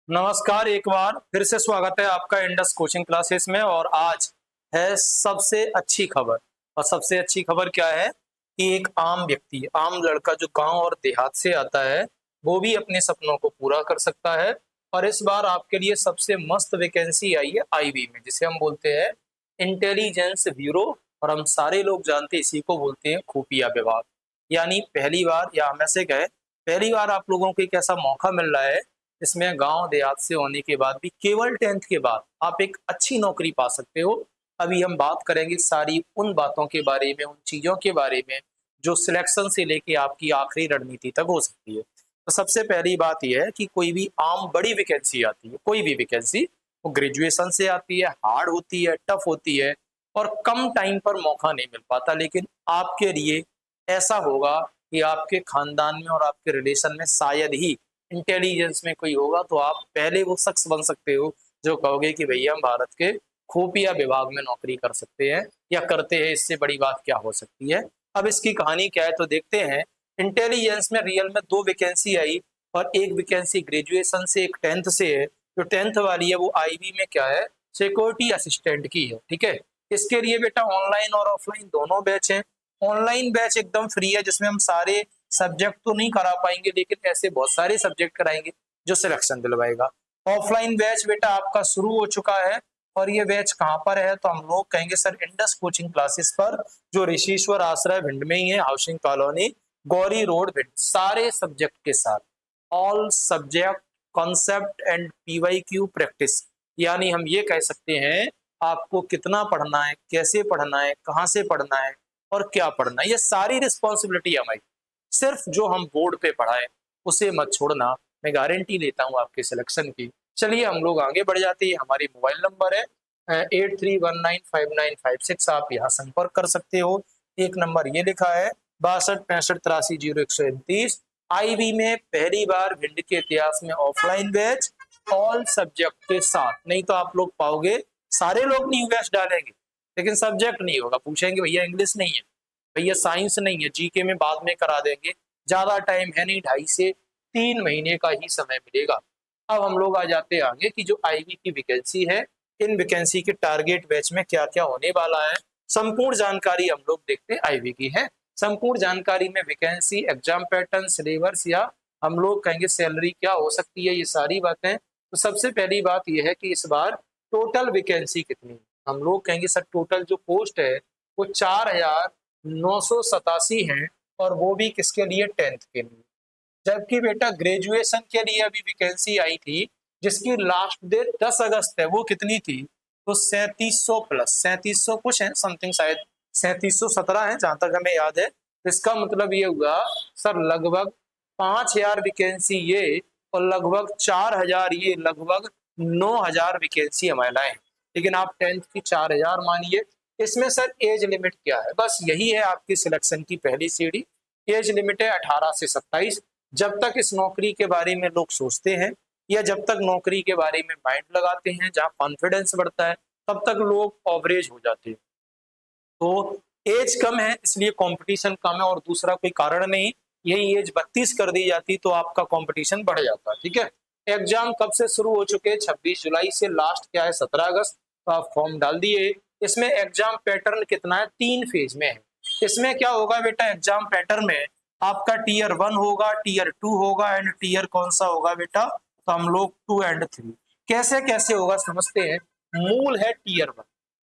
नमस्कार, एक बार फिर से स्वागत है आपका इंडस कोचिंग क्लासेस में। और आज है सबसे अच्छी खबर। और सबसे अच्छी खबर क्या है कि एक आम व्यक्ति, आम लड़का जो गांव और देहात से आता है, वो भी अपने सपनों को पूरा कर सकता है। और इस बार आपके लिए सबसे मस्त वैकेंसी आई है आईबी में, जिसे हम बोलते हैं इंटेलिजेंस ब्यूरो। और हम सारे लोग जानते हैं, इसी को बोलते हैं खुफिया विभाग। यानी पहली बार, या हम ऐसे कहें, पहली बार आप लोगों को एक ऐसा मौका मिल रहा है इसमें गांव देहात से होने के बाद भी केवल 10th के बाद आप एक अच्छी नौकरी पा सकते हो। अभी हम बात करेंगे सारी उन बातों के बारे में, उन चीजों के बारे में जो सिलेक्शन से लेके आपकी आखिरी रणनीति तक हो सकती है। तो सबसे पहली बात यह है कि कोई भी आम बड़ी वैकेंसी आती है, कोई भी वैकेंसी, वो ग्रेजुएशन से आती है, हार्ड होती है, टफ होती है और कम टाइम पर मौका नहीं मिल पाता। लेकिन आपके लिए ऐसा होगा कि आपके खानदान में और आपके रिलेशन में शायद ही इंटेलिजेंस में कोई होगा, तो आप पहले वो शख्स बन सकते हो जो कहोगे कि भैया हम भारत के खुफिया विभाग में नौकरी कर सकते हैं या करते हैं। इससे बड़ी बात क्या हो सकती है। अब इसकी कहानी क्या है तो देखते हैं। इंटेलिजेंस में रियल में दो वैकेंसी आई, और एक वैकेंसी ग्रेजुएशन से, एक 10th से है। जो 10th वाली है वो आईबी में क्या है, सिक्योरिटी असिस्टेंट की है। ठीक है, इसके लिए बेटा ऑनलाइन और ऑफलाइन दोनों बैच हैं। ऑनलाइन बैच एकदम फ्री है, जिसमें हम सारे सब्जेक्ट तो नहीं करा पाएंगे, लेकिन ऐसे बहुत सारे सब्जेक्ट कराएंगे जो सिलेक्शन दिलवाएगा। ऑफलाइन बैच बेटा आपका शुरू हो चुका है। और ये बैच कहाँ पर है तो हम लोग कहेंगे सर इंडस कोचिंग क्लासेस पर, जो ऋषिश्वर आश्रय भिंड में ही है, housing colony, Gauri road Bhind. सारे सब्जेक्ट के साथ, all subject concept and PYQ practice. यानी हम ये कह सकते हैं आपको कितना पढ़ना है, कैसे पढ़ना है, कहाँ से पढ़ना है और क्या पढ़ना है, ये सारी रिस्पॉन्सिबिलिटी हमारी। सिर्फ जो हम बोर्ड पे पढ़ाए उसे मत छोड़ना, मैं गारंटी लेता हूँ आपके सिलेक्शन की। चलिए हम लोग आगे बढ़ जाते हैं। हमारी मोबाइल नंबर है 83195956, आप यहाँ संपर्क कर सकते हो। एक नंबर ये लिखा है 6265830129। आईबी में पहली बार भिंड के इतिहास में ऑफलाइन बैच, ऑल सब्जेक्ट के साथ। नहीं तो आप लोग पाओगे सारे लोग न्यू बैच डालेंगे लेकिन सब्जेक्ट नहीं होगा। पूछेंगे भैया इंग्लिश नहीं है, भैया साइंस नहीं है, जीके में बाद में करा देंगे, ज्यादा टाइम है नहीं, 2.5 से 3 महीने का ही समय मिलेगा। अब हम लोग आ जाते हैं आगे कि जो आईबी की वैकेंसी है, इन वैकेंसी के टारगेट बैच में क्या क्या होने वाला है, संपूर्ण जानकारी हम लोग देखते हैं आईबी की है। संपूर्ण जानकारी में वैकेंसी, एग्जाम पैटर्न, सिलेबस, या हम लोग कहेंगे सैलरी क्या हो सकती है, ये सारी बातें। तो सबसे पहली बात यह है कि इस बार टोटल वैकेंसी कितनी है। हम लोग कहेंगे सर टोटल जो पोस्ट है वो 4,987 हैं, और वो भी किसके लिए, 10th के लिए। जबकि बेटा ग्रेजुएशन के लिए अभी वैकेंसी आई थी जिसकी लास्ट डेट 10 अगस्त है, वो कितनी थी तो 3700 प्लस, 3700 कुछ है समथिंग, शायद 3717 है जहां तक हमें याद है। इसका मतलब ये हुआ सर लगभग 5,000 वैकेंसी ये, और लगभग 4,000 ये, लगभग 9,000 वैकेंसी हमारे लाए। लेकिन आप 10th की 4,000 मानिए। इसमें सर एज लिमिट क्या है, बस यही है आपकी सिलेक्शन की पहली सीढ़ी। एज लिमिट है 18 से 27। जब तक इस नौकरी के बारे में लोग सोचते हैं, या जब तक नौकरी के बारे में माइंड लगाते हैं, जहाँ कॉन्फिडेंस बढ़ता है, तब तक लोग ऑवरेज हो जाते हैं। तो एज कम है इसलिए कंपटीशन कम है, और दूसरा कोई कारण नहीं। यही एज 32 कर दी जाती तो आपका कंपटीशन बढ़ जाता। ठीक है, एग्जाम कब से शुरू हो चुके हैं, 26 जुलाई से, लास्ट क्या है 17 अगस्त। तो आप फॉर्म डाल दिए। इसमें एग्जाम पैटर्न कितना है, 3 फेज में है। इसमें क्या होगा बेटा, एग्जाम पैटर्न में आपका टीयर 1 होगा, टीयर 2 होगा, एंड टीयर कौन सा होगा बेटा, तो हम लोग 2 एंड 3। कैसे कैसे होगा समझते हैं। मूल है टीयर 1,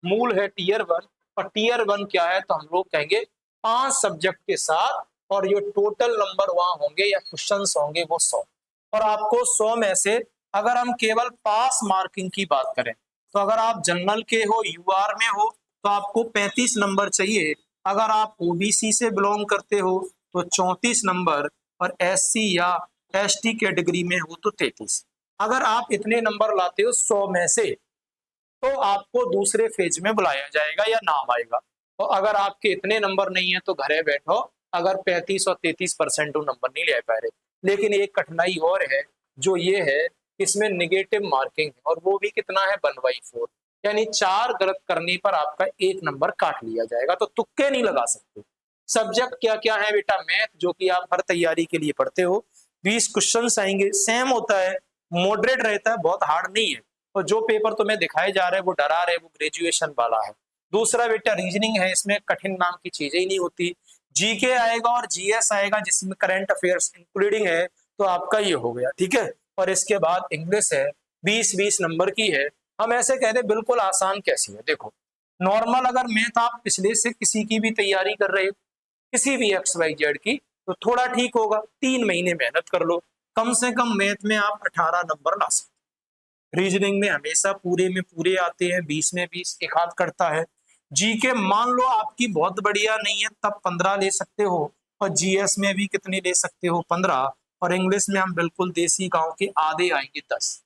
मूल है टीयर 1। और टीयर 1 क्या है तो हम लोग कहेंगे 5 सब्जेक्ट के साथ, और जो टोटल नंबर वहां होंगे या क्वेश्चन होंगे वो 100। और आपको 100 में से अगर हम केवल पास मार्किंग की बात करें, तो अगर आप जनरल के हो, यूआर में हो, तो आपको 35 नंबर चाहिए। अगर आप ओबीसी से बिलोंग करते हो तो 34 नंबर, और एससी या एसटी कैटेगरी में हो तो 33। अगर आप इतने नंबर लाते हो 100 में से, तो आपको दूसरे फेज में बुलाया जाएगा या नाम आएगा। तो अगर आपके इतने नंबर नहीं है तो घरे बैठो, अगर 35 और 33% नंबर नहीं ले पा रहे। लेकिन एक कठिनाई और है, जो ये है इसमें निगेटिव मार्किंग है, और वो भी कितना है 1/4। यानी 4 गलत करने पर आपका 1 नंबर काट लिया जाएगा। तो तुक्के नहीं लगा सकते। सब्जेक्ट क्या क्या है बेटा, मैथ जो कि आप हर तैयारी के लिए पढ़ते हो, 20 क्वेश्चन आएंगे, सेम होता है। मॉडरेट रहता है, बहुत हार्ड नहीं है। और जो पेपर तुम्हें दिखाए जा रहे हैं वो डरा रहे हैं, वो ग्रेजुएशन वाला है। दूसरा बेटा रीजनिंग है, इसमें कठिन नाम की चीजें ही नहीं होती। जीके आएगा और जीएस आएगा जिसमें करंट अफेयर्स इंक्लूडिंग है, तो आपका ये हो गया, ठीक है। और इसके बाद इंग्लिश है, 20-20 नंबर की है। हम ऐसे कह रहे बिल्कुल आसान कैसी है, देखो नॉर्मल अगर मैथ आप पिछले से किसी की भी तैयारी कर रहे हो, किसी भी XYZ की, तो थोड़ा ठीक होगा, 3 महीने मेहनत कर लो, कम से कम मैथ में आप 18 नंबर ला सकते। रीजनिंग में हमेशा पूरे में पूरे आते हैं, 20 में 20 एक हाथ करता है। जीके मान लो आपकी बहुत बढ़िया नहीं है तब 15 ले सकते हो, और जीएस में भी कितने ले सकते हो, 15। और इंग्लिश में हम बिल्कुल देसी गांव के आधे आएंगे, 10।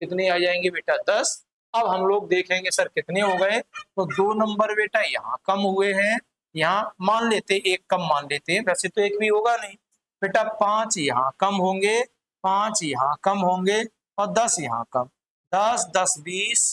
कितने आ जाएंगे बेटा, 10। अब हम लोग देखेंगे सर कितने हो गए, तो 2 नंबर बेटा यहाँ कम हुए हैं, यहाँ मान लेते एक कम मान लेते हैं, वैसे तो एक भी होगा नहीं बेटा। 5 यहाँ कम होंगे, 5 यहाँ कम होंगे, और 10 यहाँ कम। 10 10 20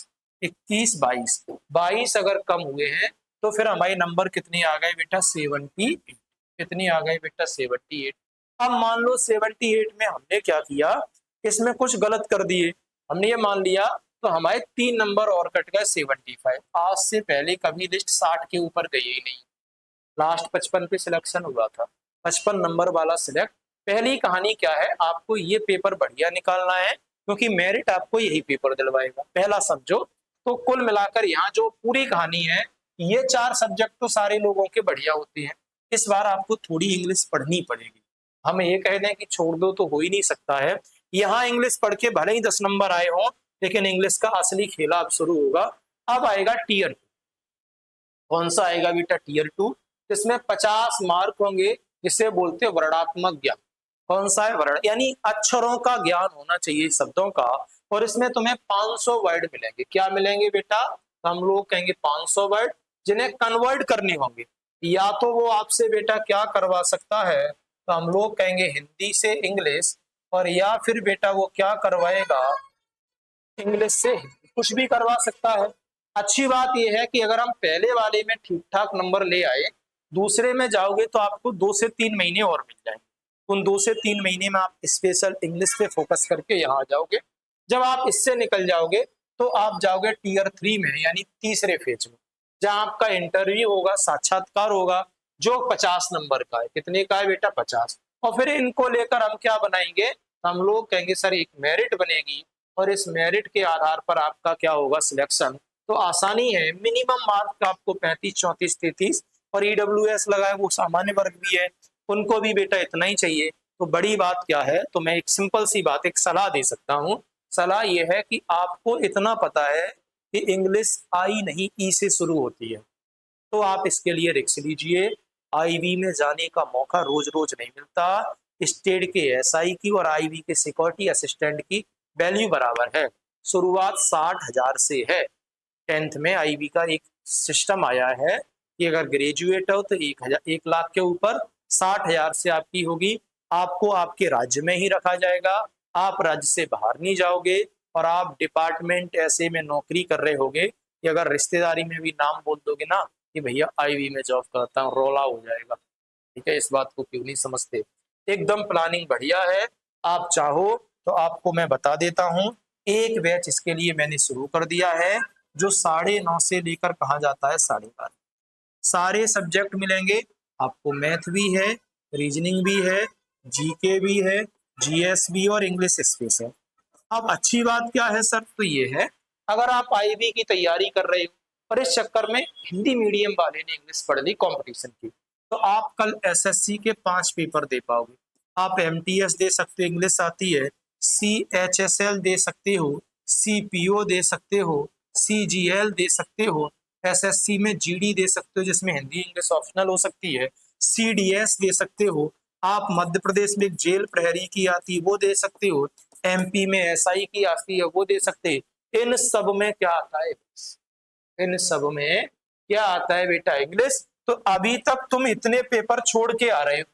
21 22, 22 अगर कम हुए हैं तो फिर हमारे नंबर कितने आ गए बेटा, 78। कितने आ गए बेटा, 78। अब मान लो 78 में हमने क्या किया, इसमें कुछ गलत कर दिए, हमने ये मान लिया, तो हमारे 3 नंबर और कट गए, 75। आज से पहले कभी लिस्ट 60 के ऊपर गई ही नहीं, लास्ट 55 पे सिलेक्शन हुआ था, 55 नंबर वाला सिलेक्ट। पहली कहानी क्या है, आपको ये पेपर बढ़िया निकालना है, क्योंकि मेरिट आपको यही पेपर दिलवाएगा, पहला समझो। तो कुल मिलाकर यहाँ जो पूरी कहानी है, ये 4 सब्जेक्ट तो सारे लोगों के बढ़िया होते हैं। इस बार आपको थोड़ी इंग्लिश पढ़नी पड़ेगी। हम ये कह दें कि छोड़ दो तो हो ही नहीं सकता है। यहाँ इंग्लिश पढ़ के भले ही 10 नंबर आए हों, लेकिन इंग्लिश का असली खेला अब शुरू होगा। अब आएगा टीयर 2। कौन सा आएगा बेटा, टीयर 2। इसमें 50 मार्क होंगे, जिसे बोलते हैं वर्णात्मक ज्ञान। कौन सा है, वर्ण यानी अक्षरों का ज्ञान होना चाहिए शब्दों का। और इसमें तुम्हें 500 वर्ड मिलेंगे। क्या मिलेंगे बेटा, तो हम लोग कहेंगे 500 वर्ड, जिन्हें कन्वर्ट करने होंगे। या तो वो आपसे बेटा क्या करवा सकता है, तो हम लोग कहेंगे हिंदी से इंग्लिश, और या फिर बेटा वो क्या करवाएगा, इंग्लिश से हिंदी, कुछ भी करवा सकता है। अच्छी बात यह है कि अगर हम पहले वाले में ठीक ठाक नंबर ले आए, दूसरे में जाओगे तो आपको 2 से 3 महीने और मिल जाएंगे। उन 2 से 3 महीने में आप स्पेशल इंग्लिश पे फोकस करके यहाँ आ जाओगे। जब आप इससे निकल जाओगे तो आप जाओगे टीयर 3 में, यानी तीसरे फेज में, जहां आपका इंटरव्यू होगा, साक्षात्कार होगा, जो 50 नंबर का है। कितने का है बेटा, 50। और फिर इनको लेकर हम क्या बनाएंगे, हम लोग कहेंगे सर एक मेरिट बनेगी, और इस मेरिट के आधार पर आपका क्या होगा, सिलेक्शन। तो आसानी है, मिनिमम मार्क आपको 35 34 33, और ईडब्ल्यूएस लगाए वो सामान्य वर्ग भी है, उनको भी बेटा इतना ही चाहिए। तो बड़ी बात क्या है, तो मैं एक सिंपल सी बात, एक सलाह दे सकता हूँ। सलाह यह है कि आपको इतना पता है कि इंग्लिश आई नहीं ई से शुरू होती है, तो आप इसके लिए रिस्क लीजिए। आईबी में जाने का मौका रोज रोज नहीं मिलता। स्टेट के एसआई की और आईबी के सिक्योरिटी असिस्टेंट की वैल्यू बराबर है। शुरुआत 60,000 से है। 10th में आईबी का एक सिस्टम आया है कि अगर ग्रेजुएट हो तो 1,00,000 के ऊपर, 60,000 से आपकी होगी। आपको आपके राज्य में ही रखा जाएगा, आप राज्य से बाहर नहीं जाओगे, और आप डिपार्टमेंट ऐसे में नौकरी कर रहे होगे कि अगर रिश्तेदारी में भी नाम बोल दोगे ना कि भैया आईबी में जॉब करता हूँ, रोला हो जाएगा। ठीक है, इस बात को क्यों नहीं समझते। एकदम प्लानिंग बढ़िया है। आप चाहो तो आपको मैं बता देता हूँ, एक बैच इसके लिए मैंने शुरू कर दिया है, जो 9:30 से लेकर कहा जाता है 12:30। सारे सब्जेक्ट मिलेंगे आपको, मैथ भी है, रीजनिंग भी है, जीके भी है, जीएस भी, और इंग्लिश स्पेशल। अब अच्छी बात क्या है सर, तो ये है, अगर आप आईबी की तैयारी कर रहे हो और इस चक्कर में हिंदी मीडियम वाले ने इंग्लिश पढ़ ली कंपटीशन की, तो आप कल एसएससी के 5 पेपर दे पाओगे। आप एमटीएस दे सकते हो, इंग्लिश आती है, सीएचएसएल दे सकते हो, सीपीओ दे सकते हो, सीजीएल दे सकते हो, एसएससी में जीडी दे सकते हो जिसमें हिंदी इंग्लिश ऑप्शनल हो सकती है, सीडीएस दे सकते हो, आप मध्य प्रदेश में जेल प्रहरी की आती है वो दे सकते हो, एमपी में एसआई की आती है वो दे सकते। इन सब में क्या आता है, इन सब में क्या आता है बेटा, इंग्लिश। तो अभी तक तुम इतने पेपर छोड़ के आ रहे हो,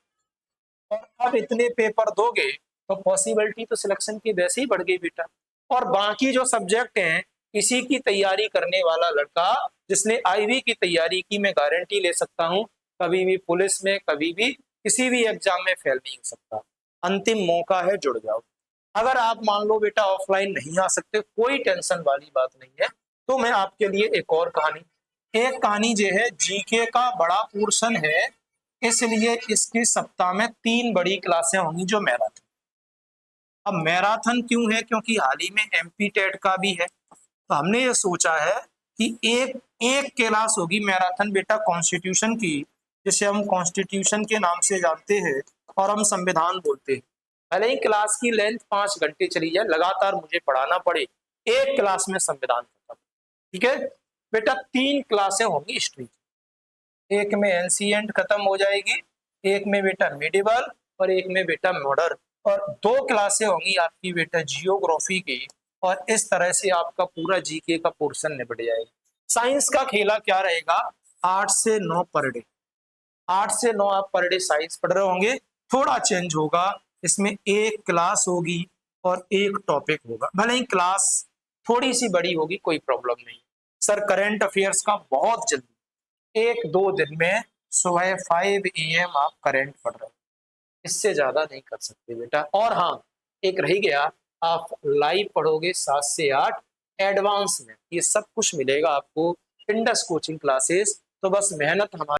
और अब इतने पेपर दोगे तो पॉसिबिलिटी तो सिलेक्शन की वैसे ही बढ़ गई बेटा। और बाकी जो सब्जेक्ट हैं, इसी की तैयारी करने वाला लड़का जिसने आईबी की तैयारी की, मैं गारंटी ले सकता हूँ कभी भी पुलिस में, कभी भी किसी भी एग्जाम में फेल नहीं हो सकता। अंतिम मौका है, जुड़ जाओ। अगर आप मान लो बेटा ऑफलाइन नहीं आ सकते, कोई टेंशन वाली बात नहीं है, तो मैं आपके लिए एक और कहानी, एक कहानी जो है जीके का बड़ा पोर्शन है, इसलिए इसकी सप्ताह में 3 बड़ी क्लासें होंगी जो मैराथन। अब मैराथन क्यों है, क्योंकि हाल ही में एमपी टेट का भी है, तो हमने ये सोचा है कि एक एक क्लास होगी मैराथन बेटा कॉन्स्टिट्यूशन की, जिसे हम कॉन्स्टिट्यूशन के नाम से जानते हैं और हम संविधान बोलते हैं। भले ही क्लास की लेंथ 5 घंटे चली जाए, लगातार मुझे पढ़ाना पड़े, एक क्लास में संविधान खत्म। ठीक है बेटा, 3 क्लासें होंगी हिस्ट्री की, एक में एंशिएंट खत्म हो जाएगी, एक में बेटा मिडिवल और एक में बेटा मॉडर्न, और 2 क्लासें होंगी आपकी बेटा जियोग्राफी की, और इस तरह से आपका पूरा जीके का पोर्शन निपट जाएगा। साइंस का खेला क्या रहेगा, 8 से 9 पर डे, 8 से 9 आप पर डे साइंस पढ़ रहे होंगे। थोड़ा चेंज होगा, इसमें एक क्लास होगी और एक टॉपिक होगा, भले ही क्लास थोड़ी सी बड़ी होगी, कोई प्रॉब्लम नहीं। सर करंट अफेयर्स का बहुत जल्दी 1-2 दिन में सुबह 5 AM आप करंट पढ़ रहे हो, इससे ज्यादा नहीं कर सकते बेटा। और हाँ, एक रह गया, आप लाइव पढ़ोगे 7 से 8 एडवांस में, ये सब कुछ मिलेगा आपको इंडस कोचिंग क्लासेस। तो बस मेहनत हमारी